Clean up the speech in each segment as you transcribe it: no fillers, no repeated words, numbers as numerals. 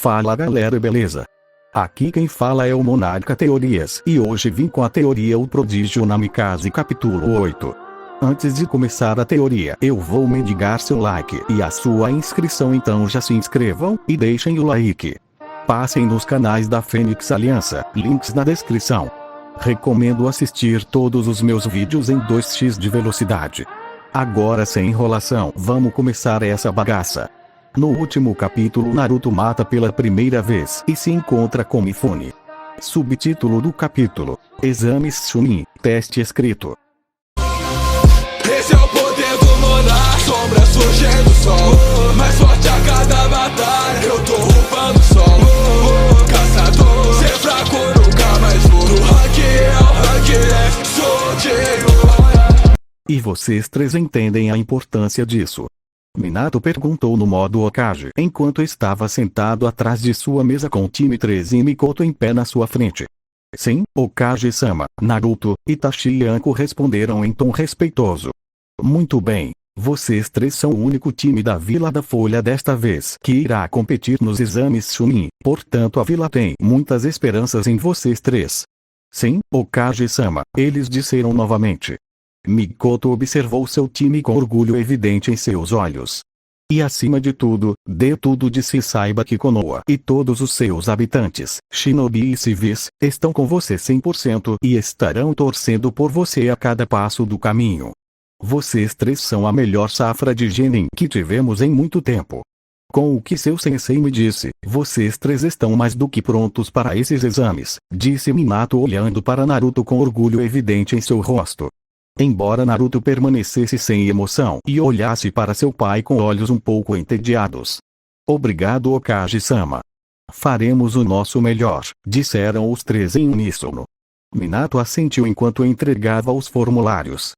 Fala galera, beleza? Aqui quem fala é o Monarca Teorias e hoje vim com a teoria O Prodígio Namikaze capítulo 8. Antes de começar a teoria eu vou mendigar seu like e a sua inscrição, então já se inscrevam e deixem o like. Passem nos canais da Fênix Aliança, links na descrição. Recomendo assistir todos os meus vídeos em 2x de velocidade. Agora sem enrolação, vamos começar essa bagaça. No último capítulo Naruto mata pela primeira vez e se encontra com Mifune. Subtítulo do capítulo: Exames Chunin, teste escrito. Esse é o poder do monarca, sombra surgindo o sol, mais forte a cada batalha, eu tô roubando o sol. Caçador, ser fraco nunca mais vou, no rank é o rank F, sou E vocês três entendem a importância disso? Minato perguntou no modo Hokage enquanto estava sentado atrás de sua mesa com o time 13 e Mikoto em pé na sua frente. Sim, Hokage-sama, Naruto e Itachi Yanko responderam em tom respeitoso. Muito bem, vocês três são o único time da Vila da Folha desta vez que irá competir nos exames Chunin, portanto a vila tem muitas esperanças em vocês três. Sim, Hokage-sama, eles disseram novamente. Mikoto observou seu time com orgulho evidente em seus olhos. E acima de tudo, dê tudo de si, saiba que Konoha e todos os seus habitantes, shinobi e civis, estão com você 100% e estarão torcendo por você a cada passo do caminho. Vocês três são a melhor safra de genin que tivemos em muito tempo. Com o que seu sensei me disse, vocês três estão mais do que prontos para esses exames, disse Minato olhando para Naruto com orgulho evidente em seu rosto. Embora Naruto permanecesse sem emoção e olhasse para seu pai com olhos um pouco entediados. Obrigado, Hokage-sama. Faremos o nosso melhor, disseram os três em uníssono. Minato assentiu enquanto entregava os formulários.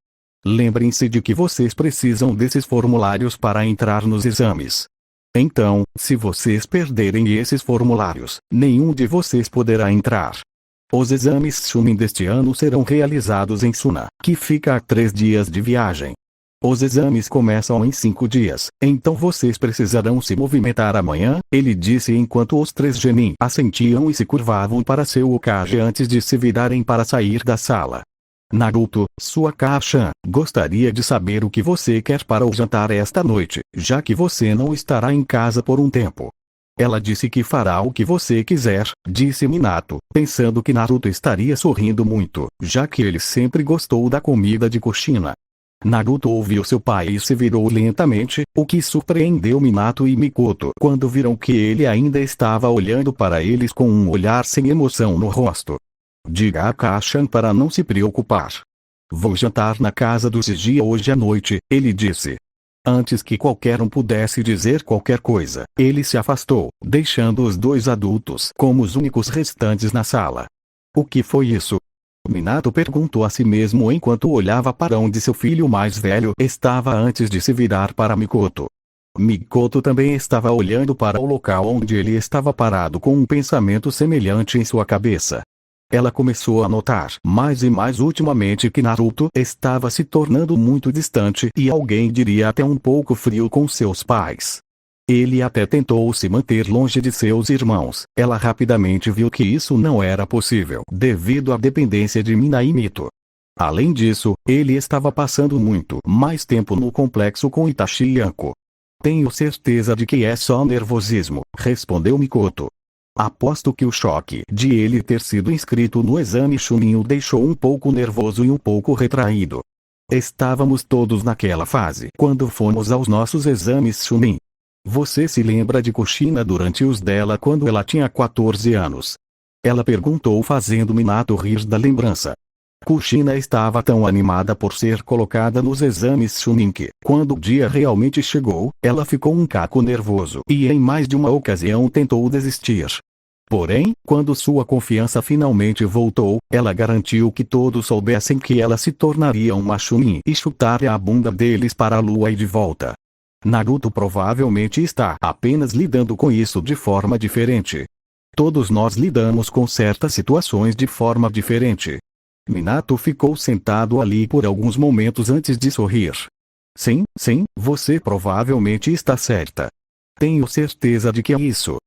Lembrem-se de que vocês precisam desses formulários para entrar nos exames. Então, se vocês perderem esses formulários, nenhum de vocês poderá entrar. Os exames Chunin deste ano serão realizados em Suna, que fica a 3 dias de viagem. Os exames começam em 5 dias, então vocês precisarão se movimentar amanhã, ele disse enquanto os três genin assentiam e se curvavam para seu Hokage antes de se virarem para sair da sala. Naruto, sua Kacchan, gostaria de saber o que você quer para o jantar esta noite, já que você não estará em casa por um tempo. Ela disse que fará o que você quiser, disse Minato, pensando que Naruto estaria sorrindo muito, já que ele sempre gostou da comida de Kushina. Naruto ouviu seu pai e se virou lentamente, o que surpreendeu Minato e Mikoto quando viram que ele ainda estava olhando para eles com um olhar sem emoção no rosto. Diga a Kacchan para não se preocupar. Vou jantar na casa do Sigi hoje à noite, ele disse. Antes que qualquer um pudesse dizer qualquer coisa, ele se afastou, deixando os dois adultos como os únicos restantes na sala. O que foi isso? Minato perguntou a si mesmo enquanto olhava para onde seu filho mais velho estava antes de se virar para Mikoto. Mikoto também estava olhando para o local onde ele estava parado com um pensamento semelhante em sua cabeça. Ela começou a notar mais e mais ultimamente que Naruto estava se tornando muito distante e alguém diria até um pouco frio com seus pais. Ele até tentou se manter longe de seus irmãos, ela rapidamente viu que isso não era possível devido à dependência de Mina e Mito. Além disso, ele estava passando muito mais tempo no complexo com Itachi Yanko. Tenho certeza de que é só nervosismo, respondeu Mikoto. Aposto que o choque de ele ter sido inscrito no exame Chunin o deixou um pouco nervoso e um pouco retraído. Estávamos todos naquela fase quando fomos aos nossos exames Chunin. Você se lembra de Kushina durante os dela quando ela tinha 14 anos? Ela perguntou fazendo Minato rir da lembrança. Kushina estava tão animada por ser colocada nos exames Chunin que, quando o dia realmente chegou, ela ficou um caco nervoso e em mais de uma ocasião tentou desistir. Porém, quando sua confiança finalmente voltou, ela garantiu que todos soubessem que ela se tornaria uma Chunin e chutaria a bunda deles para a lua e de volta. Naruto provavelmente está apenas lidando com isso de forma diferente. Todos nós lidamos com certas situações de forma diferente. Minato ficou sentado ali por alguns momentos antes de sorrir. Sim, você provavelmente está certa. Tenho certeza de que é isso.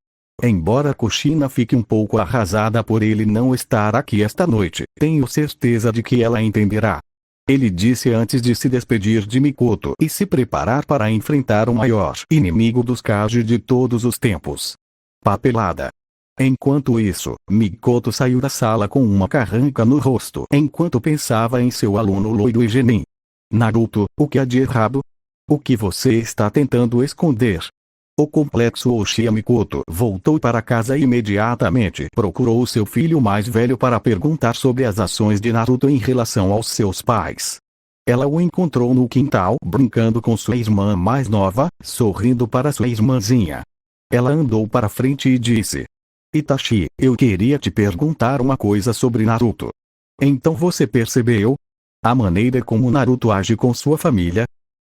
Embora Kushina fique um pouco arrasada por ele não estar aqui esta noite, tenho certeza de que ela entenderá. Ele disse antes de se despedir de Mikoto e se preparar para enfrentar o maior inimigo dos Kage de todos os tempos. Papelada. Enquanto isso, Mikoto saiu da sala com uma carranca no rosto enquanto pensava em seu aluno loiro e genin. Naruto, o que há de errado? O que você está tentando esconder? O complexo Uchiha Mikoto voltou para casa e imediatamente procurou seu filho mais velho para perguntar sobre as ações de Naruto em relação aos seus pais. Ela o encontrou no quintal brincando com sua irmã mais nova, sorrindo para sua irmãzinha. Ela andou para frente e disse: Itachi, eu queria te perguntar uma coisa sobre Naruto. Então você percebeu? A maneira como Naruto age com sua família?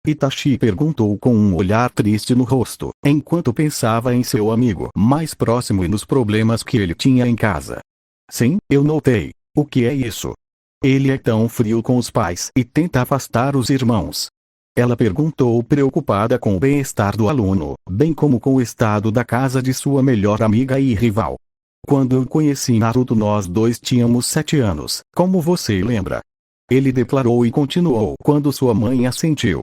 Itachi perguntou com um olhar triste no rosto, enquanto pensava em seu amigo mais próximo e nos problemas que ele tinha em casa. Sim, eu notei. O que é isso? Ele é tão frio com os pais e tenta afastar os irmãos. Ela perguntou preocupada com o bem-estar do aluno, bem como com o estado da casa de sua melhor amiga e rival. Quando eu conheci Naruto nós dois tínhamos 7 anos, como você lembra? Ele declarou e continuou quando sua mãe assentiu.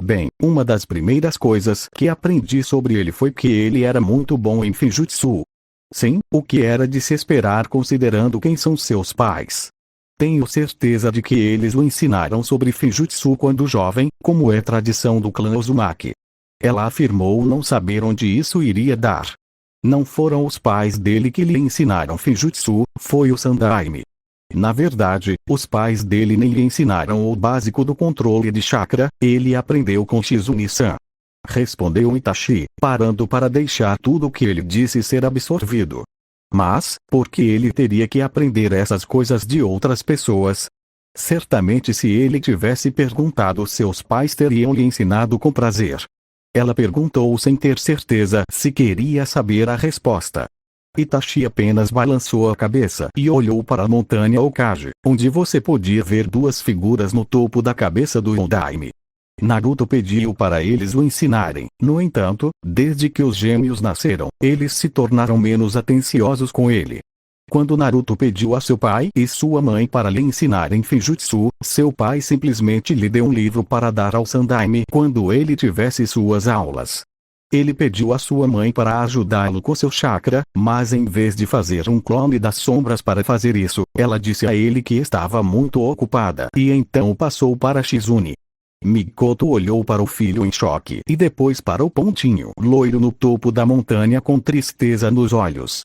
Bem, uma das primeiras coisas que aprendi sobre ele foi que ele era muito bom em Finjutsu. Sim, o que era de se esperar considerando quem são seus pais. Tenho certeza de que eles o ensinaram sobre Finjutsu quando jovem, como é tradição do clã Uzumaki. Ela afirmou não saber onde isso iria dar. Não foram os pais dele que lhe ensinaram Finjutsu, foi o Sandaime. Na verdade, os pais dele nem lhe ensinaram o básico do controle de chakra, ele aprendeu com Shizune-san. Respondeu Itachi, parando para deixar tudo o que ele disse ser absorvido. Mas, por que ele teria que aprender essas coisas de outras pessoas? Certamente se ele tivesse perguntado seus pais teriam lhe ensinado com prazer. Ela perguntou sem ter certeza se queria saber a resposta. Itachi apenas balançou a cabeça e olhou para a montanha Hokage, onde você podia ver 2 figuras no topo da cabeça do Ondaime. Naruto pediu para eles o ensinarem, no entanto, desde que os gêmeos nasceram, eles se tornaram menos atenciosos com ele. Quando Naruto pediu a seu pai e sua mãe para lhe ensinarem Finjutsu, seu pai simplesmente lhe deu um livro para dar ao Sandaime quando ele tivesse suas aulas. Ele pediu a sua mãe para ajudá-lo com seu chakra, mas em vez de fazer um clone das sombras para fazer isso, ela disse a ele que estava muito ocupada e então passou para Shizune. Mikoto olhou para o filho em choque e depois para o pontinho loiro no topo da montanha com tristeza nos olhos.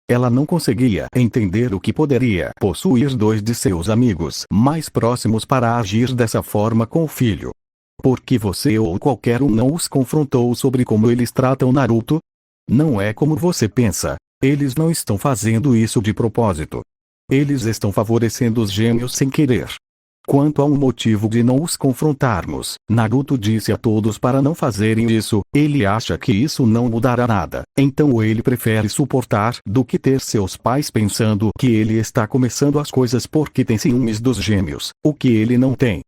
Ela não conseguia entender o que poderia possuir 2 de seus amigos mais próximos para agir dessa forma com o filho. Por que você ou qualquer um não os confrontou sobre como eles tratam Naruto? Não é como você pensa. Eles não estão fazendo isso de propósito. Eles estão favorecendo os gêmeos sem querer. Quanto a um motivo de não os confrontarmos, Naruto disse a todos para não fazerem isso, ele acha que isso não mudará nada, então ele prefere suportar do que ter seus pais pensando que ele está começando as coisas porque tem ciúmes dos gêmeos, o que ele não tem.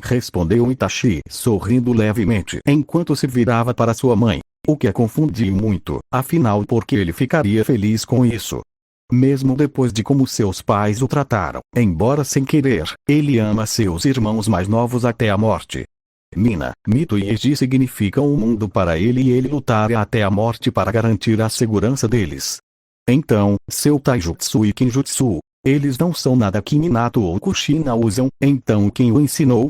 Respondeu Itachi, sorrindo levemente, enquanto se virava para sua mãe. O que a confundiu muito, afinal porque ele ficaria feliz com isso. Mesmo depois de como seus pais o trataram, embora sem querer, ele ama seus irmãos mais novos até a morte. Mina, Mito e Eiji significam o mundo para ele e ele lutará até a morte para garantir a segurança deles. Então, seu Taijutsu e Kinjutsu, eles não são nada que Minato ou Kushina usam, então quem o ensinou?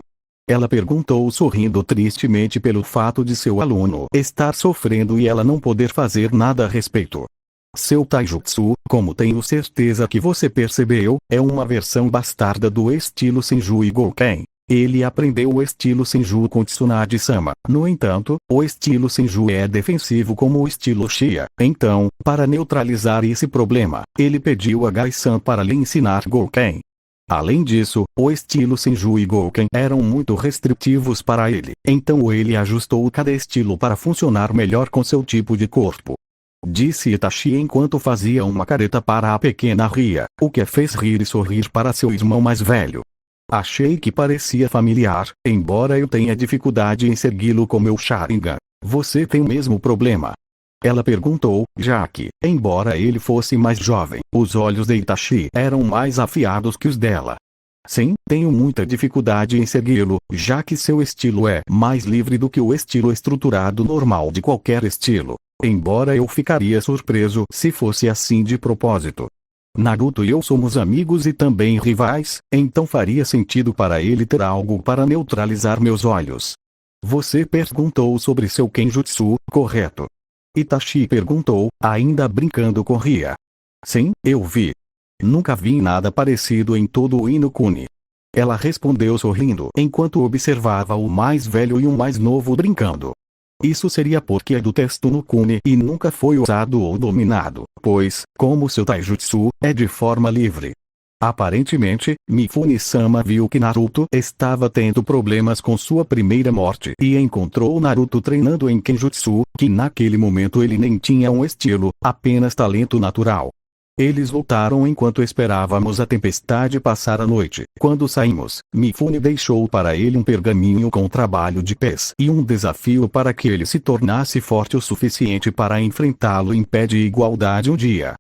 Ela perguntou sorrindo tristemente pelo fato de seu aluno estar sofrendo e ela não poder fazer nada a respeito. Seu Taijutsu, como tenho certeza que você percebeu, é uma versão bastarda do estilo Senju e Gouken. Ele aprendeu o estilo Senju com Tsunade-sama. No entanto, o estilo Senju é defensivo como o estilo Uchiha. Então, para neutralizar esse problema, ele pediu a Gai-san para lhe ensinar Gouken. Além disso, o estilo Senju e Gouken eram muito restritivos para ele, então ele ajustou cada estilo para funcionar melhor com seu tipo de corpo. Disse Itachi enquanto fazia uma careta para a pequena Ria, o que a fez rir e sorrir para seu irmão mais velho. Achei que parecia familiar, embora eu tenha dificuldade em segui-lo com meu Sharingan. Você tem o mesmo problema. Ela perguntou, já que, embora ele fosse mais jovem, os olhos de Itachi eram mais afiados que os dela. Sim, tenho muita dificuldade em segui-lo, já que seu estilo é mais livre do que o estilo estruturado normal de qualquer estilo. Embora eu ficaria surpreso se fosse assim de propósito. Naruto e eu somos amigos e também rivais, então faria sentido para ele ter algo para neutralizar meus olhos. Você perguntou sobre seu Kenjutsu, correto? Itachi perguntou, ainda brincando com Ria. Sim, eu vi. Nunca vi nada parecido em todo o Inokuni. Ela respondeu sorrindo enquanto observava o mais velho e o mais novo brincando. Isso seria porque é do texto no Kuni e nunca foi usado ou dominado, pois, como seu taijutsu, é de forma livre. Aparentemente, Mifune-sama viu que Naruto estava tendo problemas com sua primeira morte e encontrou Naruto treinando em Kenjutsu, que naquele momento ele nem tinha um estilo, apenas talento natural. Eles voltaram enquanto esperávamos a tempestade passar a noite. Quando saímos, Mifune deixou para ele um pergaminho com trabalho de pés e um desafio para que ele se tornasse forte o suficiente para enfrentá-lo em pé de igualdade um dia.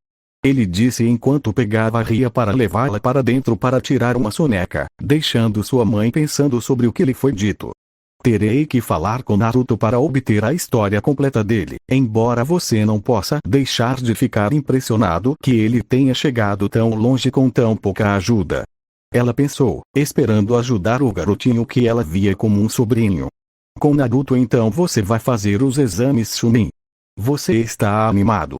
Ele disse enquanto pegava Ria para levá-la para dentro para tirar uma soneca, deixando sua mãe pensando sobre o que lhe foi dito. Terei que falar com Naruto para obter a história completa dele, embora você não possa deixar de ficar impressionado que ele tenha chegado tão longe com tão pouca ajuda. Ela pensou, esperando ajudar o garotinho que ela via como um sobrinho. Com Naruto então você vai fazer os exames Chunin. Você está animado?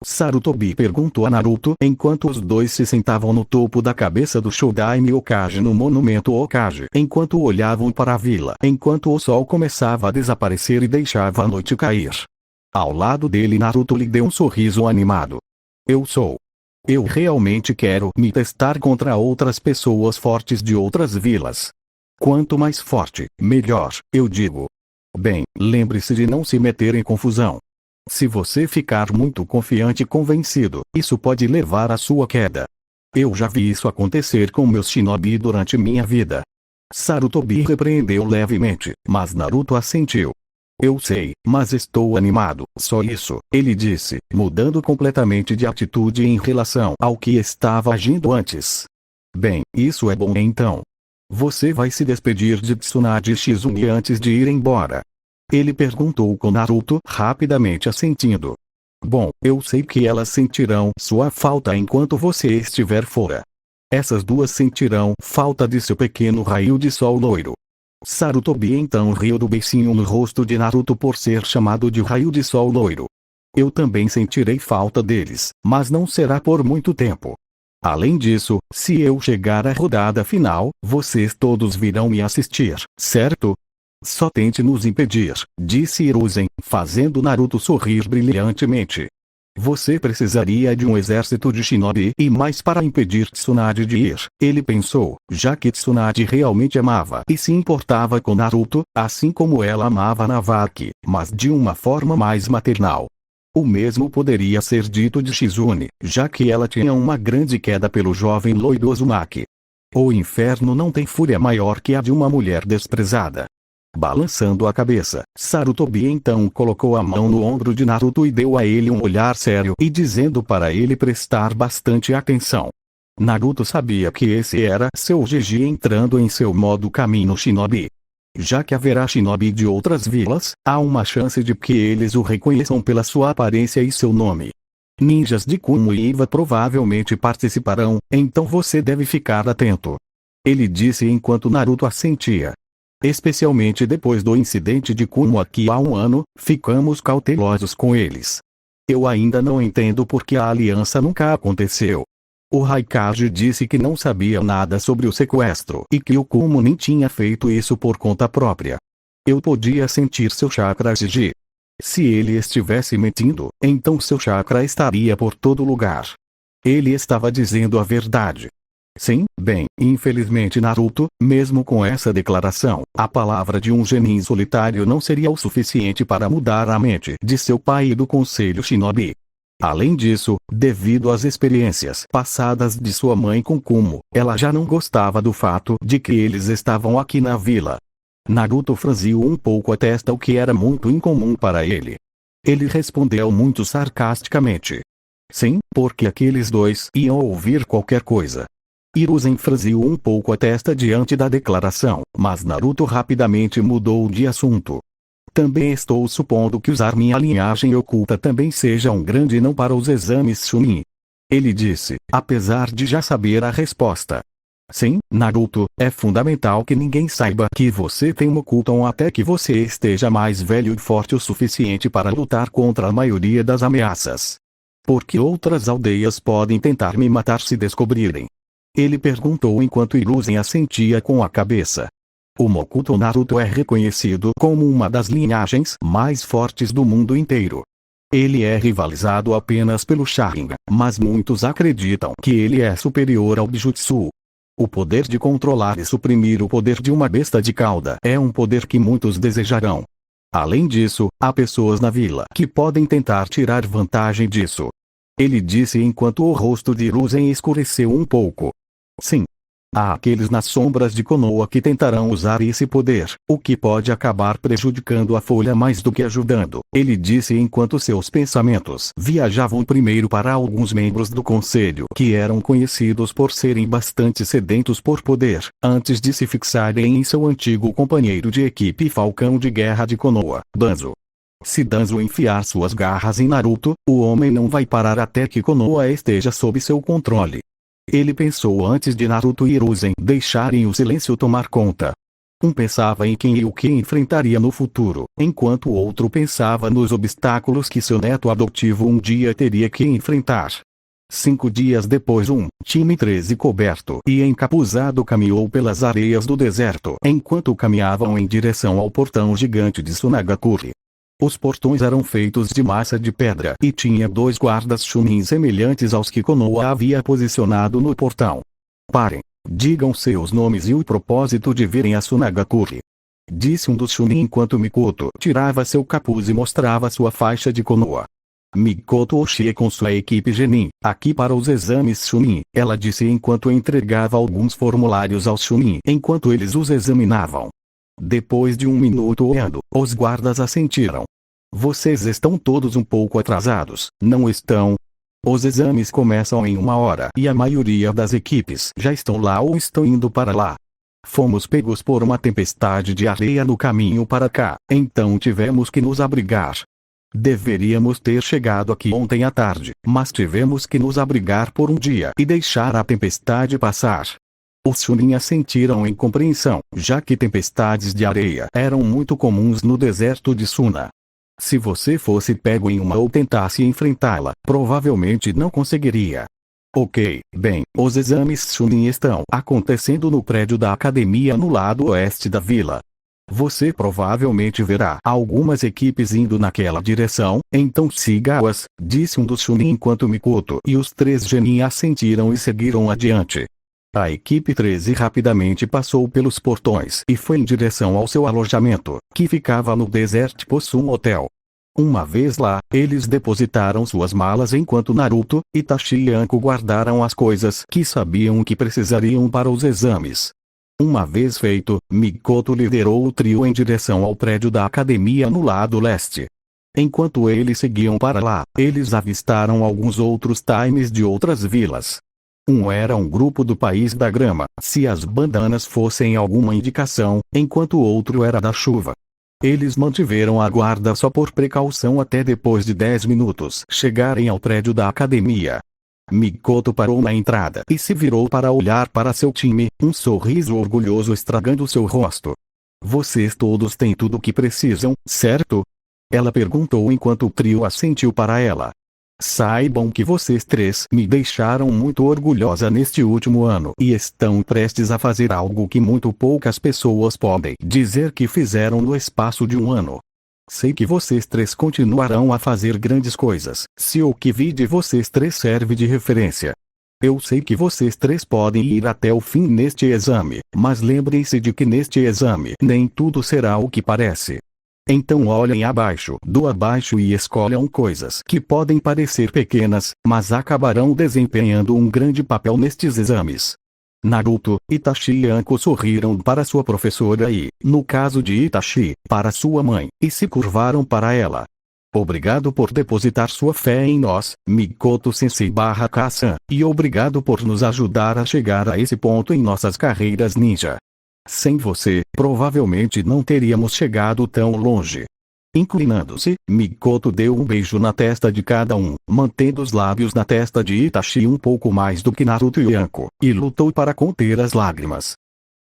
Sarutobi perguntou a Naruto enquanto os dois se sentavam no topo da cabeça do Shodaime Hokage no monumento Hokage enquanto olhavam para a vila enquanto o sol começava a desaparecer e deixava a noite cair. Ao lado dele Naruto lhe deu um sorriso animado. Eu realmente quero me testar contra outras pessoas fortes de outras vilas. Quanto mais forte, melhor, eu digo. Bem, lembre-se de não se meter em confusão. Se você ficar muito confiante e convencido, isso pode levar à sua queda. Eu já vi isso acontecer com meus shinobi durante minha vida. Sarutobi repreendeu levemente, mas Naruto assentiu. Eu sei, mas estou animado, só isso, ele disse, mudando completamente de atitude em relação ao que estava agindo antes. Bem, isso é bom então. Você vai se despedir de Tsunade Shizune antes de ir embora? Ele perguntou com Naruto rapidamente assentindo. Bom, eu sei que elas sentirão sua falta enquanto você estiver fora. Essas duas sentirão falta de seu pequeno raio de sol loiro. Sarutobi então riu do beicinho no rosto de Naruto por ser chamado de raio de sol loiro. Eu também sentirei falta deles, mas não será por muito tempo. Além disso, se eu chegar à rodada final, vocês todos virão me assistir, certo? Só tente nos impedir, disse Hiruzen, fazendo Naruto sorrir brilhantemente. Você precisaria de um exército de shinobi e mais para impedir Tsunade de ir, ele pensou, já que Tsunade realmente amava e se importava com Naruto, assim como ela amava Navarki, mas de uma forma mais maternal. O mesmo poderia ser dito de Shizune, já que ela tinha uma grande queda pelo jovem loiro Uzumaki. O inferno não tem fúria maior que a de uma mulher desprezada. Balançando a cabeça, Sarutobi então colocou a mão no ombro de Naruto e deu a ele um olhar sério e dizendo para ele prestar bastante atenção. Naruto sabia que esse era seu Gege entrando em seu modo Kami-no Shinobi. Já que haverá shinobi de outras vilas, há uma chance de que eles o reconheçam pela sua aparência e seu nome. Ninjas de Kumo e Iva provavelmente participarão, então você deve ficar atento. Ele disse enquanto Naruto assentia. Especialmente depois do incidente de Kumo aqui há um ano, ficamos cautelosos com eles. Eu ainda não entendo por que a aliança nunca aconteceu. O Raikage disse que não sabia nada sobre o sequestro e que o Kumo nem tinha feito isso por conta própria. Eu podia sentir seu chakra Gege. Se ele estivesse mentindo, então seu chakra estaria por todo lugar. Ele estava dizendo a verdade. Sim, bem, infelizmente Naruto, mesmo com essa declaração, a palavra de um genin solitário não seria o suficiente para mudar a mente de seu pai e do Conselho Shinobi. Além disso, devido às experiências passadas de sua mãe com Kumo, ela já não gostava do fato de que eles estavam aqui na vila. Naruto franziu um pouco a testa, o que era muito incomum para ele. Ele respondeu muito sarcasticamente. Sim, porque aqueles dois iam ouvir qualquer coisa. Hiruzen franziu um pouco a testa diante da declaração, mas Naruto rapidamente mudou de assunto. Também estou supondo que usar minha linhagem oculta também seja um grande não para os exames Chunin. Ele disse, apesar de já saber a resposta. Sim, Naruto, é fundamental que ninguém saiba que você tem um oculton até que você esteja mais velho e forte o suficiente para lutar contra a maioria das ameaças. Porque outras aldeias podem tentar me matar se descobrirem. Ele perguntou enquanto Hiruzen assentia com a cabeça. O Mokuto Naruto é reconhecido como uma das linhagens mais fortes do mundo inteiro. Ele é rivalizado apenas pelo Sharingan, mas muitos acreditam que ele é superior ao Bijutsu. O poder de controlar e suprimir o poder de uma besta de cauda é um poder que muitos desejarão. Além disso, há pessoas na vila que podem tentar tirar vantagem disso. Ele disse enquanto o rosto de Hiruzen escureceu um pouco. Sim. Há aqueles nas sombras de Konoha que tentarão usar esse poder, o que pode acabar prejudicando a folha mais do que ajudando, ele disse enquanto seus pensamentos viajavam primeiro para alguns membros do conselho que eram conhecidos por serem bastante sedentos por poder, antes de se fixarem em seu antigo companheiro de equipe Falcão de Guerra de Konoha, Danzo. Se Danzo enfiar suas garras em Naruto, o homem não vai parar até que Konoha esteja sob seu controle. Ele pensou antes de Naruto e Hiruzen deixarem o silêncio tomar conta. Um pensava em quem e o que enfrentaria no futuro, enquanto o outro pensava nos obstáculos que seu neto adotivo um dia teria que enfrentar. 5 dias depois time 13 coberto e encapuzado caminhou pelas areias do deserto enquanto caminhavam em direção ao portão gigante de Sunagakure. Os portões eram feitos de massa de pedra e tinha 2 guardas Chunin semelhantes aos que Konoha havia posicionado no portão. Parem. Digam seus nomes e o propósito de virem a Sunagakure. Disse um dos Chunin enquanto Mikoto tirava seu capuz e mostrava sua faixa de Konoha. Mikoto Oshie com sua equipe Genin, aqui para os exames Chunin, ela disse enquanto entregava alguns formulários aos Chunin enquanto eles os examinavam. Depois de 1 minuto olhando, os guardas assentiram. Vocês estão todos um pouco atrasados, não estão? Os exames começam em 1 hora e a maioria das equipes já estão lá ou estão indo para lá. Fomos pegos por uma tempestade de areia no caminho para cá, então tivemos que nos abrigar. Deveríamos ter chegado aqui ontem à tarde, mas tivemos que nos abrigar por um dia e deixar a tempestade passar. Os Chunin assentiram em compreensão, já que tempestades de areia eram muito comuns no deserto de Suna. Se você fosse pego em uma ou tentasse enfrentá-la, provavelmente não conseguiria. Ok, bem, os exames Chunin estão acontecendo no prédio da academia no lado oeste da vila. Você provavelmente verá algumas equipes indo naquela direção, então siga-as, disse um dos Chunin enquanto Mikoto e os 3 Genin assentiram e seguiram adiante. A equipe 13 rapidamente passou pelos portões e foi em direção ao seu alojamento, que ficava no Desert Possum Hotel. Uma vez lá, eles depositaram suas malas enquanto Naruto, Itachi e Anko guardaram as coisas que sabiam que precisariam para os exames. Uma vez feito, Mikoto liderou o trio em direção ao prédio da academia no lado leste. Enquanto eles seguiam para lá, eles avistaram alguns outros times de outras vilas. Era um grupo do País da Grama, se as bandanas fossem alguma indicação, enquanto o outro era da chuva. Eles mantiveram a guarda só por precaução até depois de 10 minutos chegarem ao prédio da academia. Mikoto parou na entrada e se virou para olhar para seu time, um sorriso orgulhoso estragando seu rosto. Vocês todos têm tudo o que precisam, certo? Ela perguntou enquanto o trio assentiu para ela. Saibam que vocês 3 me deixaram muito orgulhosa neste último ano e estão prestes a fazer algo que muito poucas pessoas podem dizer que fizeram no espaço de 1 ano. Sei que vocês 3 continuarão a fazer grandes coisas, se o que vi de vocês 3 serve de referência. Eu sei que vocês 3 podem ir até o fim neste exame, mas lembrem-se de que neste exame nem tudo será o que parece. Então olhem abaixo do abaixo e escolham coisas que podem parecer pequenas, mas acabarão desempenhando um grande papel nestes exames. Naruto, Itachi e Anko sorriram para sua professora e, no caso de Itachi, para sua mãe, e se curvaram para ela. Obrigado por depositar sua fé em nós, Mikoto Sensei Kazan, e obrigado por nos ajudar a chegar a esse ponto em nossas carreiras ninja. Sem você, provavelmente não teríamos chegado tão longe. Inclinando-se, Mikoto deu um beijo na testa de cada um, mantendo os lábios na testa de Itachi um pouco mais do que Naruto e Anko, e lutou para conter as lágrimas.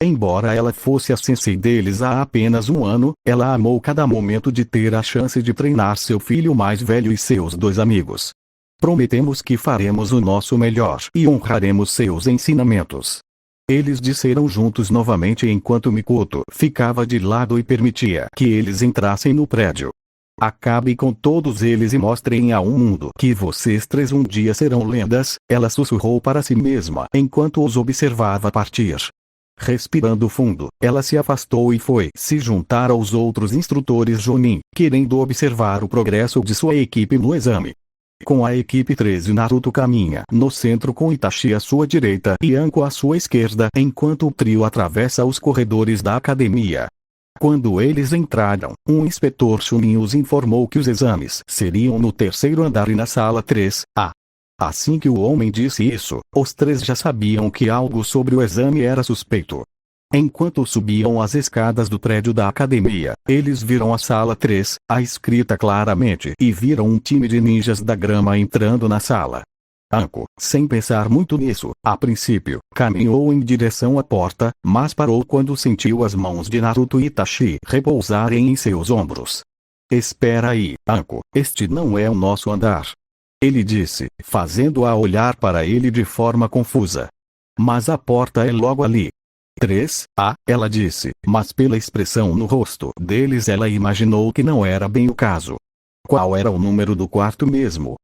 Embora ela fosse a sensei deles há apenas um ano, ela amou cada momento de ter a chance de treinar seu filho mais velho e seus dois amigos. Prometemos que faremos o nosso melhor e honraremos seus ensinamentos. Eles disseram juntos novamente enquanto Mikoto ficava de lado e permitia que eles entrassem no prédio. Acabe com todos eles e mostrem ao mundo que vocês três um dia serão lendas, ela sussurrou para si mesma enquanto os observava partir. Respirando fundo, ela se afastou e foi se juntar aos outros instrutores Jonin, querendo observar o progresso de sua equipe no exame. Com a equipe 13, Naruto caminha no centro com Itachi à sua direita e Anko à sua esquerda enquanto o trio atravessa os corredores da academia. Quando eles entraram, um inspetor Chunin os informou que os exames seriam no terceiro andar e na sala 3A. Assim que o homem disse isso, os três já sabiam que algo sobre o exame era suspeito. Enquanto subiam as escadas do prédio da academia, eles viram a sala 3A escrita claramente e viram um time de ninjas da grama entrando na sala. Anko, sem pensar muito nisso, a princípio, caminhou em direção à porta, mas parou quando sentiu as mãos de Naruto e Itachi repousarem em seus ombros. Espera aí, Anko, este não é o nosso andar. Ele disse, fazendo-a olhar para ele de forma confusa. Mas a porta é logo ali. 3A, ela disse, mas pela expressão no rosto deles ela imaginou que não era bem o caso. Qual era o número do quarto mesmo?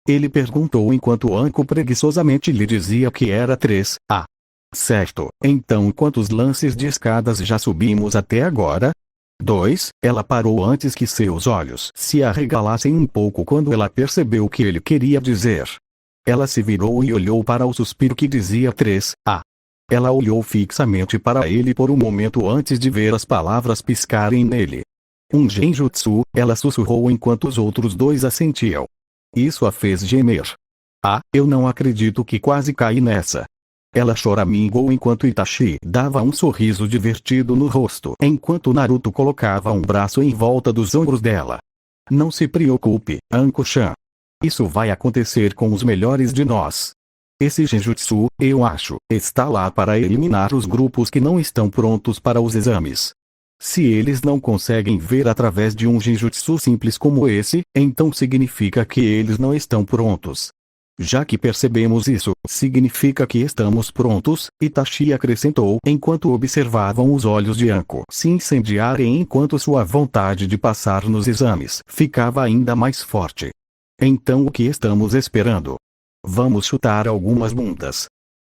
Ele perguntou enquanto Anko preguiçosamente lhe dizia que era 3A. Certo, então quantos lances de escadas já subimos até agora? 2. Ela parou antes que seus olhos se arregalassem um pouco quando ela percebeu o que ele queria dizer. Ela se virou e olhou para o suspiro que dizia 3A. Ela olhou fixamente para ele por um momento antes de ver as palavras piscarem nele. Um genjutsu, ela sussurrou enquanto os outros dois assentiam. Isso a fez gemer. Ah, eu não acredito que quase caí nessa. Ela choramingou enquanto Itachi dava um sorriso divertido no rosto enquanto Naruto colocava um braço em volta dos ombros dela. Não se preocupe, Anko-chan. Isso vai acontecer com os melhores de nós. Esse genjutsu, eu acho, está lá para eliminar os grupos que não estão prontos para os exames. Se eles não conseguem ver através de um genjutsu simples como esse, então significa que eles não estão prontos. Já que percebemos isso, significa que estamos prontos, Itachi acrescentou enquanto observavam os olhos de Anko se incendiarem enquanto sua vontade de passar nos exames ficava ainda mais forte. Então o que estamos esperando? Vamos chutar algumas bundas.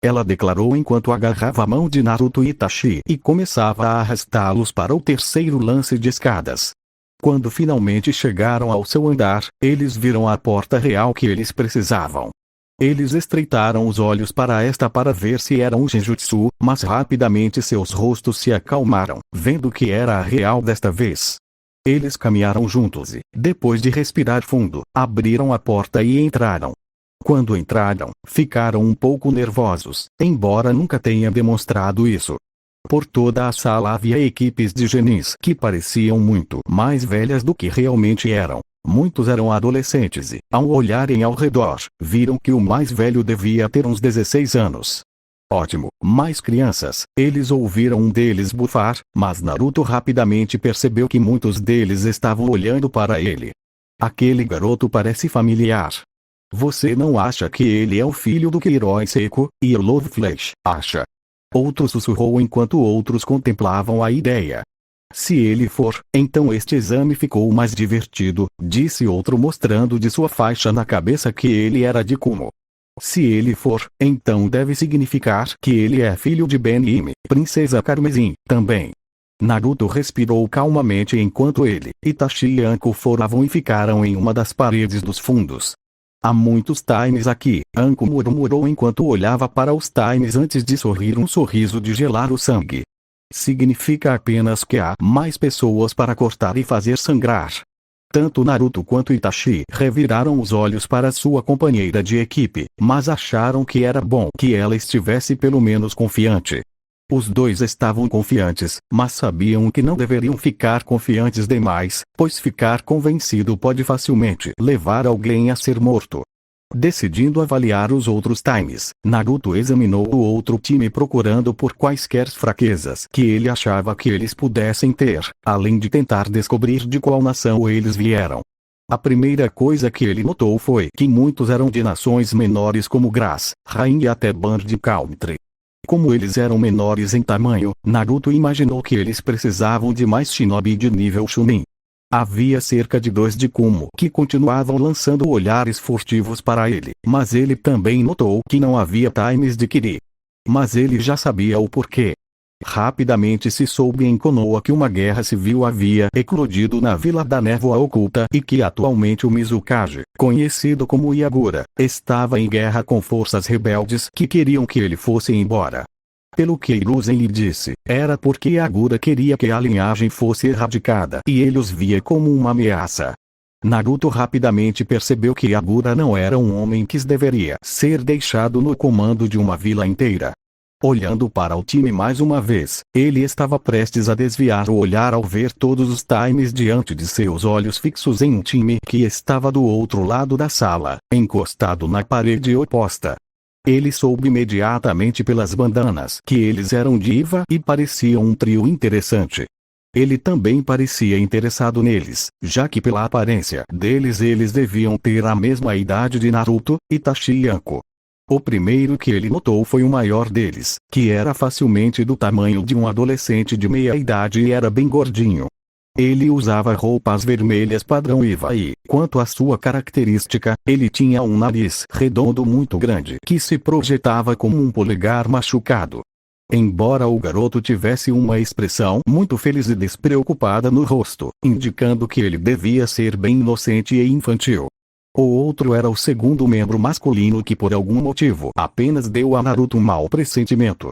Ela declarou enquanto agarrava a mão de Naruto e Itachi e começava a arrastá-los para o terceiro lance de escadas. Quando finalmente chegaram ao seu andar, eles viram a porta real que eles precisavam. Eles estreitaram os olhos para esta para ver se era um genjutsu, mas rapidamente seus rostos se acalmaram, vendo que era a real desta vez. Eles caminharam juntos e, depois de respirar fundo, abriram a porta e entraram. Quando entraram, ficaram um pouco nervosos, embora nunca tenham demonstrado isso. Por toda a sala havia equipes de genins que pareciam muito mais velhas do que realmente eram. Muitos eram adolescentes e, ao olharem ao redor, viram que o mais velho devia ter uns 16 anos. Ótimo, mais crianças, eles ouviram um deles bufar, mas Naruto rapidamente percebeu que muitos deles estavam olhando para ele. Aquele garoto parece familiar. Você não acha que ele é o filho do Kiroi Seiko, e o Love Flash, acha? Outro sussurrou enquanto outros contemplavam a ideia. Se ele for, então este exame ficou mais divertido, disse outro mostrando de sua faixa na cabeça que ele era de Kumo. Se ele for, então deve significar que ele é filho de Ben-Ime, Princesa Carmesim, também. Naruto respirou calmamente enquanto ele, Itachi e Anko foravam e ficaram em uma das paredes dos fundos. Há muitos times aqui, Anko murmurou enquanto olhava para os times antes de sorrir um sorriso de gelar o sangue. Significa apenas que há mais pessoas para cortar e fazer sangrar. Tanto Naruto quanto Itachi reviraram os olhos para sua companheira de equipe, mas acharam que era bom que ela estivesse pelo menos confiante. Os dois estavam confiantes, mas sabiam que não deveriam ficar confiantes demais, pois ficar convencido pode facilmente levar alguém a ser morto. Decidindo avaliar os outros times, Naruto examinou o outro time procurando por quaisquer fraquezas que ele achava que eles pudessem ter, além de tentar descobrir de qual nação eles vieram. A primeira coisa que ele notou foi que muitos eram de nações menores como Grass, Rain e até Band Country. Como eles eram menores em tamanho, Naruto imaginou que eles precisavam de mais shinobi de nível Chunin. Havia cerca de 2 de Kumo que continuavam lançando olhares furtivos para ele, mas ele também notou que não havia times de Kiri. Mas ele já sabia o porquê. Rapidamente se soube em Konoha que uma guerra civil havia eclodido na Vila da Névoa Oculta e que atualmente o Mizukage, conhecido como Yagura, estava em guerra com forças rebeldes que queriam que ele fosse embora. Pelo que Hiruzen lhe disse, era porque Yagura queria que a linhagem fosse erradicada e ele os via como uma ameaça. Naruto rapidamente percebeu que Yagura não era um homem que deveria ser deixado no comando de uma vila inteira. Olhando para o time mais uma vez, ele estava prestes a desviar o olhar ao ver todos os times diante de seus olhos fixos em um time que estava do outro lado da sala, encostado na parede oposta. Ele soube imediatamente pelas bandanas que eles eram de Iva e pareciam um trio interessante. Ele também parecia interessado neles, já que pela aparência deles eles deviam ter a mesma idade de Naruto, Itachi e Anko. O primeiro que ele notou foi o maior deles, que era facilmente do tamanho de um adolescente de meia idade e era bem gordinho. Ele usava roupas vermelhas padrão Iva e, quanto à sua característica, ele tinha um nariz redondo muito grande que se projetava como um polegar machucado. Embora o garoto tivesse uma expressão muito feliz e despreocupada no rosto, indicando que ele devia ser bem inocente e infantil. O outro era o segundo membro masculino que por algum motivo apenas deu a Naruto um mau pressentimento.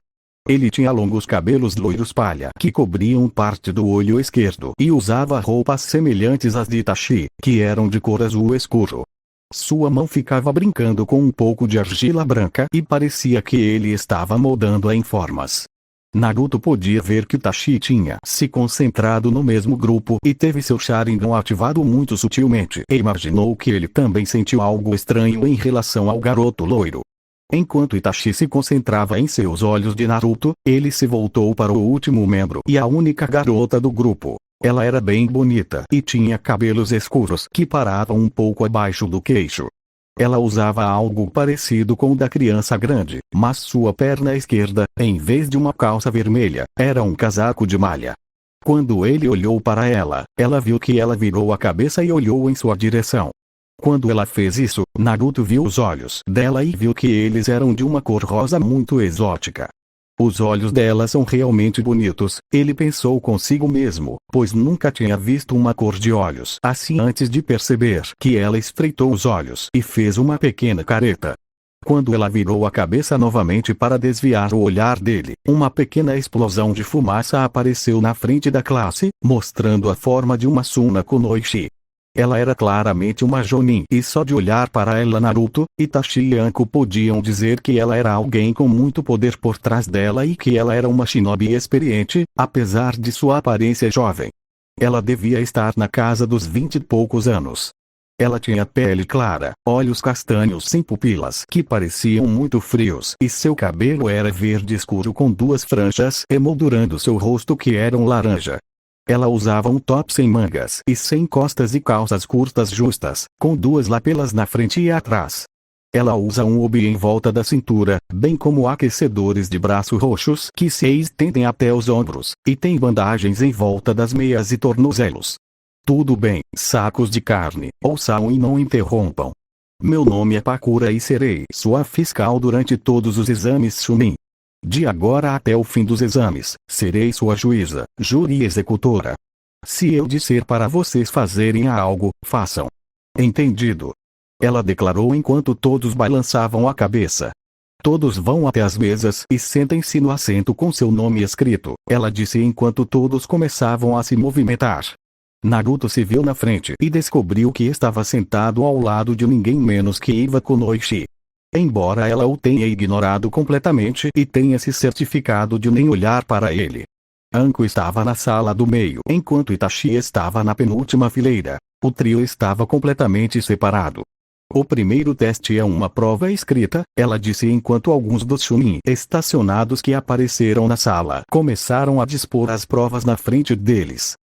Ele tinha longos cabelos loiros palha que cobriam parte do olho esquerdo e usava roupas semelhantes às de Itachi, que eram de cor azul escuro. Sua mão ficava brincando com um pouco de argila branca e parecia que ele estava moldando-a em formas. Naruto podia ver que Itachi tinha se concentrado no mesmo grupo e teve seu Sharingan ativado muito sutilmente e imaginou que ele também sentiu algo estranho em relação ao garoto loiro. Enquanto Itachi se concentrava em seus olhos de Naruto, ele se voltou para o último membro e a única garota do grupo. Ela era bem bonita e tinha cabelos escuros que paravam um pouco abaixo do queixo. Ela usava algo parecido com o da criança grande, mas sua perna esquerda, em vez de uma calça vermelha, era um casaco de malha. Quando ele olhou para ela, ela viu que ela virou a cabeça e olhou em sua direção. Quando ela fez isso, Naruto viu os olhos dela e viu que eles eram de uma cor rosa muito exótica. Os olhos dela são realmente bonitos, ele pensou consigo mesmo, pois nunca tinha visto uma cor de olhos assim antes de perceber que ela estreitou os olhos e fez uma pequena careta. Quando ela virou a cabeça novamente para desviar o olhar dele, uma pequena explosão de fumaça apareceu na frente da classe, mostrando a forma de uma Suna Kunoichi. Ela era claramente uma Jonin e só de olhar para ela Naruto, Itachi e Anko podiam dizer que ela era alguém com muito poder por trás dela e que ela era uma shinobi experiente, apesar de sua aparência jovem. Ela devia estar na casa dos 20 e poucos anos. Ela tinha pele clara, olhos castanhos sem pupilas que pareciam muito frios e seu cabelo era verde escuro com 2 franjas emoldurando seu rosto que eram laranja. Ela usava um top sem mangas e sem costas e calças curtas justas, com 2 lapelas na frente e atrás. Ela usa um obi em volta da cintura, bem como aquecedores de braço roxos que se estendem até os ombros, e tem bandagens em volta das meias e tornozelos. Tudo bem, sacos de carne, ouçam e não interrompam. Meu nome é Pakura e serei sua fiscal durante todos os exames Chunin. De agora até o fim dos exames, serei sua juíza, júri e executora. Se eu disser para vocês fazerem algo, façam. Entendido? Ela declarou enquanto todos balançavam a cabeça. Todos vão até as mesas e sentem-se no assento com seu nome escrito, ela disse enquanto todos começavam a se movimentar. Naruto se viu na frente e descobriu que estava sentado ao lado de ninguém menos que Iva Kunoichi. Embora ela o tenha ignorado completamente e tenha se certificado de nem olhar para ele. Anko estava na sala do meio enquanto Itachi estava na penúltima fileira. O trio estava completamente separado. O primeiro teste é uma prova escrita, ela disse enquanto alguns dos Chunin estacionados que apareceram na sala começaram a dispor as provas na frente deles.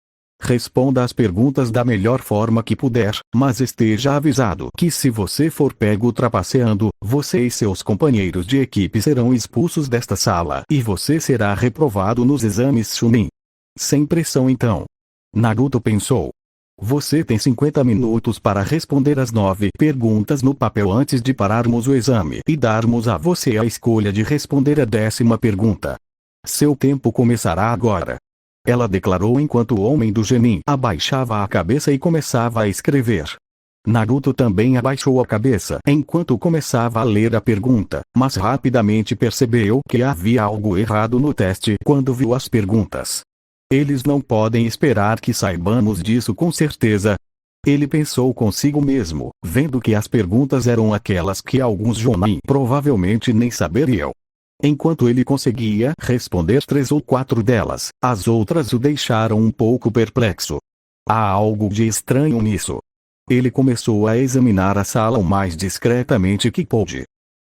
Responda as perguntas da melhor forma que puder, mas esteja avisado que se você for pego trapaceando, você e seus companheiros de equipe serão expulsos desta sala e você será reprovado nos exames Chunin. Sem pressão então. Naruto pensou. Você tem 50 minutos para responder as 9 perguntas no papel antes de pararmos o exame e darmos a você a escolha de responder a 10ª pergunta. Seu tempo começará agora. Ela declarou enquanto o homem do Genin abaixava a cabeça e começava a escrever. Naruto também abaixou a cabeça enquanto começava a ler a pergunta, mas rapidamente percebeu que havia algo errado no teste quando viu as perguntas. Eles não podem esperar que saibamos disso com certeza. Ele pensou consigo mesmo, vendo que as perguntas eram aquelas que alguns Jonin provavelmente nem saberiam. Enquanto ele conseguia responder 3 ou 4 delas, as outras o deixaram um pouco perplexo. Há algo de estranho nisso. Ele começou a examinar a sala o mais discretamente que pôde.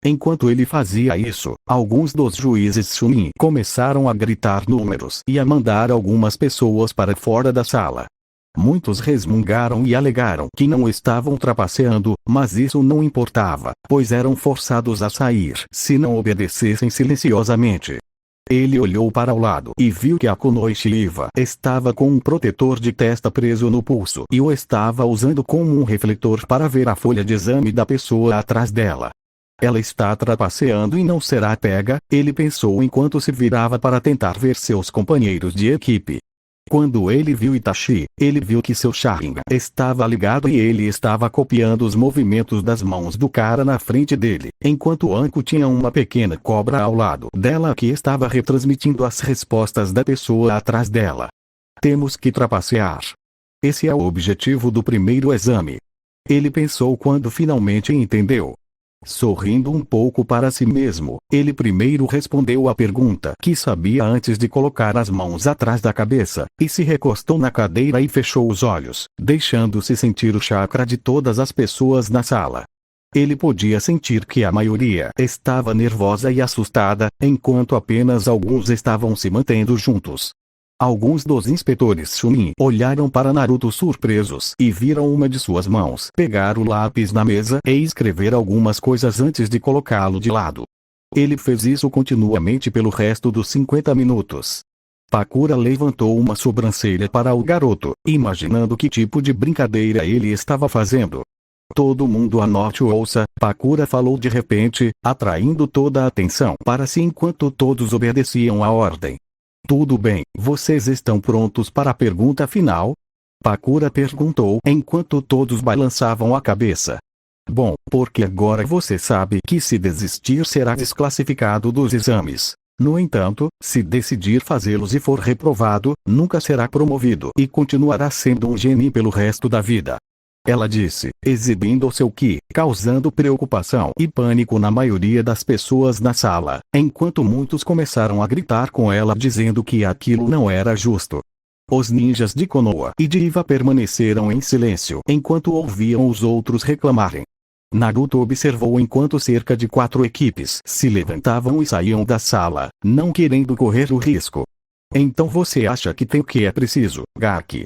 Enquanto ele fazia isso, alguns dos juízes Chunin começaram a gritar números e a mandar algumas pessoas para fora da sala. Muitos resmungaram e alegaram que não estavam trapaceando, mas isso não importava, pois eram forçados a sair se não obedecessem silenciosamente. Ele olhou para o lado e viu que a Kunoichi Iva estava com um protetor de testa preso no pulso e o estava usando como um refletor para ver a folha de exame da pessoa atrás dela. Ela está trapaceando e não será pega, ele pensou enquanto se virava para tentar ver seus companheiros de equipe. Quando ele viu Itachi, ele viu que seu Sharingan estava ligado e ele estava copiando os movimentos das mãos do cara na frente dele, enquanto Anko tinha uma pequena cobra ao lado dela que estava retransmitindo as respostas da pessoa atrás dela. Temos que trapacear. Esse é o objetivo do primeiro exame. Ele pensou quando finalmente entendeu. Sorrindo um pouco para si mesmo, ele primeiro respondeu a pergunta que sabia antes de colocar as mãos atrás da cabeça, e se recostou na cadeira e fechou os olhos, deixando-se sentir o chakra de todas as pessoas na sala. Ele podia sentir que a maioria estava nervosa e assustada, enquanto apenas alguns estavam se mantendo juntos. Alguns dos inspetores Chunin olharam para Naruto surpresos e viram uma de suas mãos pegar o lápis na mesa e escrever algumas coisas antes de colocá-lo de lado. Ele fez isso continuamente pelo resto dos 50 minutos. Pakura levantou uma sobrancelha para o garoto, imaginando que tipo de brincadeira ele estava fazendo. Todo mundo anote ou ouça, Pakura falou de repente, atraindo toda a atenção para si enquanto todos obedeciam à ordem. Tudo bem, vocês estão prontos para a pergunta final? Pakura perguntou enquanto todos balançavam a cabeça. Bom, porque agora você sabe que se desistir será desclassificado dos exames. No entanto, se decidir fazê-los e for reprovado, nunca será promovido e continuará sendo um Genin pelo resto da vida. Ela disse, exibindo seu ki, causando preocupação e pânico na maioria das pessoas na sala, enquanto muitos começaram a gritar com ela dizendo que aquilo não era justo. Os ninjas de Konoha e de Iva permaneceram em silêncio enquanto ouviam os outros reclamarem. Naruto observou enquanto cerca de 4 equipes se levantavam e saíam da sala, não querendo correr o risco. Então você acha que tem o que é preciso, Gaki?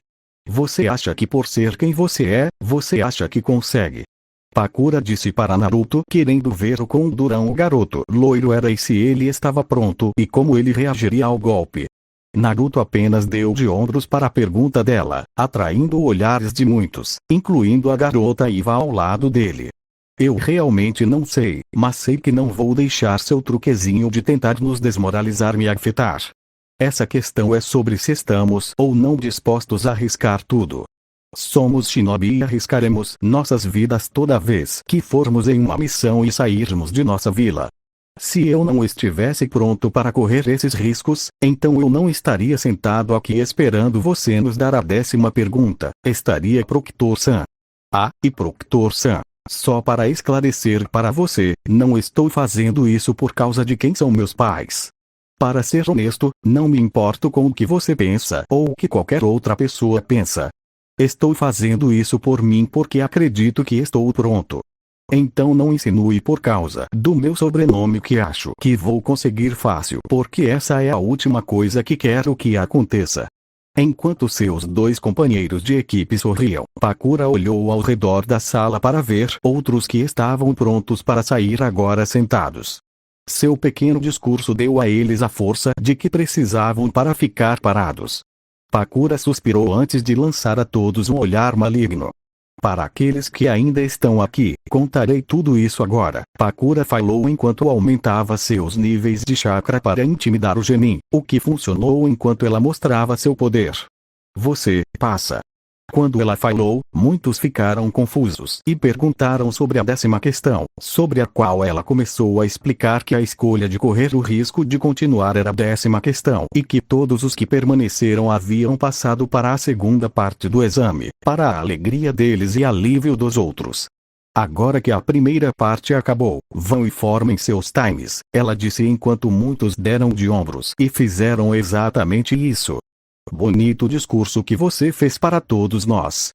Você acha que por ser quem você acha que consegue? Pakura disse para Naruto querendo ver o quão durão o garoto loiro era e se ele estava pronto e como ele reagiria ao golpe. Naruto apenas deu de ombros para a pergunta dela, atraindo olhares de muitos, incluindo a garota Iva ao lado dele. Eu realmente não sei, mas sei que não vou deixar seu truquezinho de tentar nos desmoralizar me afetar. Essa questão é sobre se estamos ou não dispostos a arriscar tudo. Somos shinobi e arriscaremos nossas vidas toda vez que formos em uma missão e sairmos de nossa vila. Se eu não estivesse pronto para correr esses riscos, então eu não estaria sentado aqui esperando você nos dar a 10ª pergunta. Estaria Proctor-san. E Proctor-san, só para esclarecer para você, não estou fazendo isso por causa de quem são meus pais. Para ser honesto, não me importo com o que você pensa ou o que qualquer outra pessoa pensa. Estou fazendo isso por mim porque acredito que estou pronto. Então não insinue por causa do meu sobrenome que acho que vou conseguir fácil, porque essa é a última coisa que quero que aconteça. Enquanto seus 2 companheiros de equipe sorriam, Pakura olhou ao redor da sala para ver outros que estavam prontos para sair agora sentados. Seu pequeno discurso deu a eles a força de que precisavam para ficar parados. Pakura suspirou antes de lançar a todos um olhar maligno. Para aqueles que ainda estão aqui, contarei tudo isso agora. Pakura falou enquanto aumentava seus níveis de chakra para intimidar o genin, o que funcionou enquanto ela mostrava seu poder. Você passa. Quando ela falou, muitos ficaram confusos e perguntaram sobre a 10ª questão, sobre a qual ela começou a explicar que a escolha de correr o risco de continuar era a 10ª questão e que todos os que permaneceram haviam passado para a segunda parte do exame, para a alegria deles e alívio dos outros. Agora que a primeira parte acabou, vão e formem seus times, ela disse enquanto muitos deram de ombros e fizeram exatamente isso. Bonito discurso que você fez para todos nós.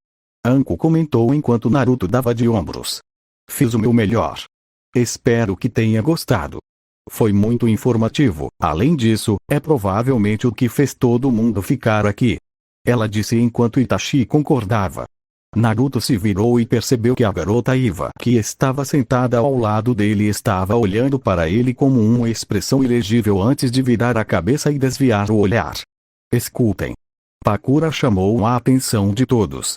Anko comentou enquanto Naruto dava de ombros. Fiz o meu melhor. Espero que tenha gostado. Foi muito informativo, além disso, é provavelmente o que fez todo mundo ficar aqui. Ela disse enquanto Itachi concordava. Naruto se virou e percebeu que a garota Iva, que estava sentada ao lado dele, estava olhando para ele com uma expressão ilegível antes de virar a cabeça e desviar o olhar. Escutem. Pakura chamou a atenção de todos.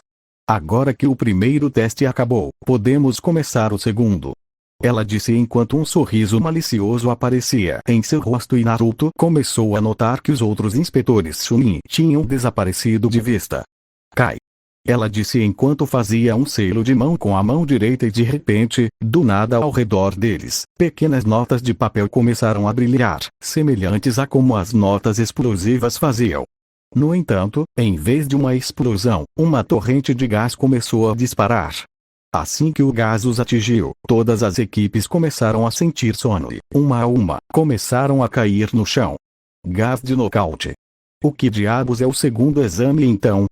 Agora que o primeiro teste acabou, podemos começar o segundo. Ela disse enquanto um sorriso malicioso aparecia em seu rosto e Naruto começou a notar que os outros inspetores Chunin tinham desaparecido de vista. Cai. Ela disse enquanto fazia um selo de mão com a mão direita e de repente, do nada ao redor deles, pequenas notas de papel começaram a brilhar, semelhantes a como as notas explosivas faziam. No entanto, em vez de uma explosão, uma torrente de gás começou a disparar. Assim que o gás os atingiu, todas as equipes começaram a sentir sono e, uma a uma, começaram a cair no chão. Gás de nocaute. O que diabos é o segundo exame então?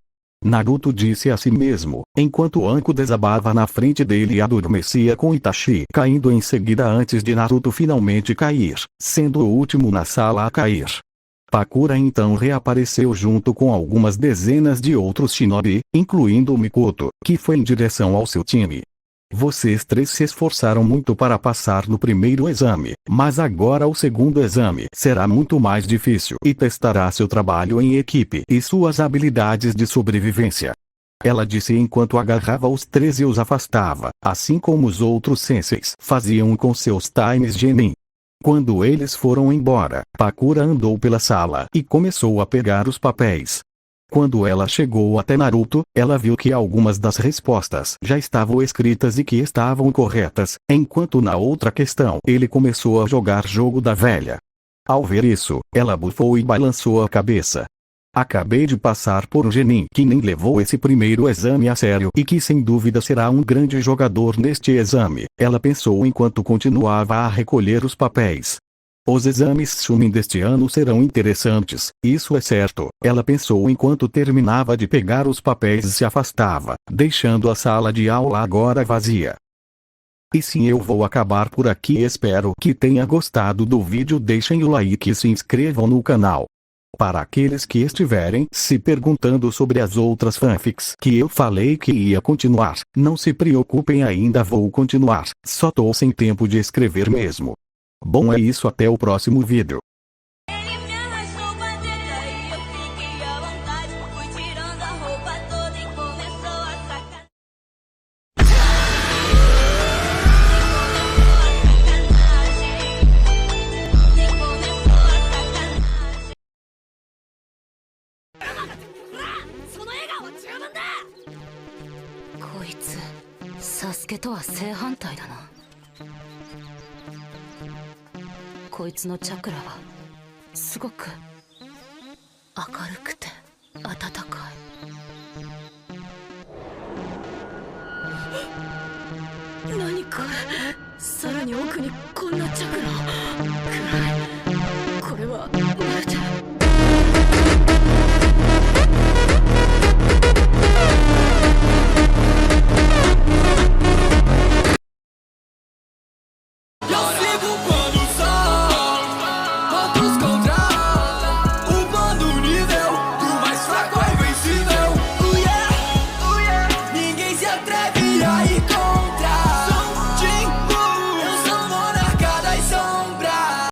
Naruto disse a si mesmo, enquanto Anko desabava na frente dele e adormecia com Itachi caindo em seguida antes de Naruto finalmente cair, sendo o último na sala a cair. Pakura então reapareceu junto com algumas dezenas de outros shinobi, incluindo o Mikoto, que foi em direção ao seu time. Vocês 3 se esforçaram muito para passar no primeiro exame, mas agora o segundo exame será muito mais difícil e testará seu trabalho em equipe e suas habilidades de sobrevivência. Ela disse enquanto agarrava os 3 e os afastava, assim como os outros senseis faziam com seus times genin. Quando eles foram embora, Pakura andou pela sala e começou a pegar os papéis. Quando ela chegou até Naruto, ela viu que algumas das respostas já estavam escritas e que estavam corretas, enquanto na outra questão ele começou a jogar jogo da velha. Ao ver isso, ela bufou e balançou a cabeça. Acabei de passar por um genin que nem levou esse primeiro exame a sério e que sem dúvida será um grande jogador neste exame, ela pensou enquanto continuava a recolher os papéis. Os exames Chunin deste ano serão interessantes, isso é certo, ela pensou enquanto terminava de pegar os papéis e se afastava, deixando a sala de aula agora vazia. E sim, eu vou acabar por aqui. Espero que tenha gostado do vídeo. Deixem o like e se inscrevam no canal. Para aqueles que estiverem se perguntando sobre as outras fanfics que eu falei que ia continuar, não se preocupem, ainda vou continuar, só tô sem tempo de escrever mesmo. Bom, é isso, até o próximo vídeo. Ele me arrastou pra dentro e eu fiquei à vontade. Fui tirando a roupa toda e começou a sacanagem. E começou a sacanagem. その笑顔十分だ。こいつサスケとは正反対だな。こいつのチャクラはすごく明るくて温かい。何これ、さらに奥にこんなチャクラ。